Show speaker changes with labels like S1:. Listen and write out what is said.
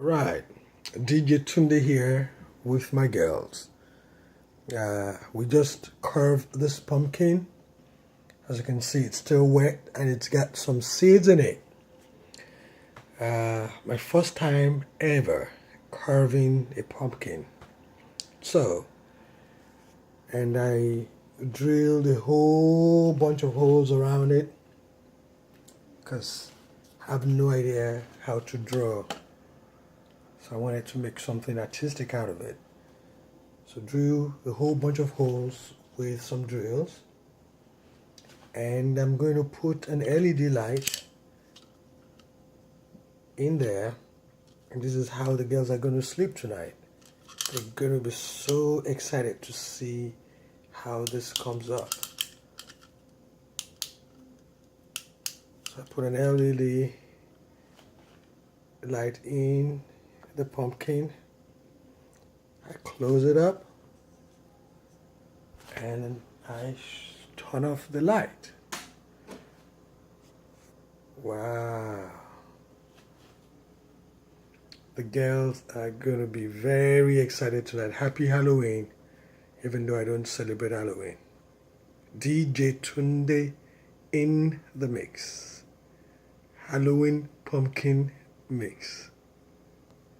S1: Right, Djtunde here with my girls. We just carved this pumpkin. As you can see, it's still wet and it's got some seeds in it. My first time ever carving a pumpkin. And I drilled a whole bunch of holes around it because I have no idea how to draw. So I wanted to make something artistic out of it. So drew a whole bunch of holes with some drills. And I'm going to put an LED light in there. And this is how the girls are going to sleep tonight. They're going to be so excited to see how this comes up. So I put an LED light in the pumpkin. I close it up and I turn off the light. Wow. The girls are gonna be very excited tonight. Happy Halloween, even though I don't celebrate Halloween. Djtunde in the mix. Halloween pumpkin mix.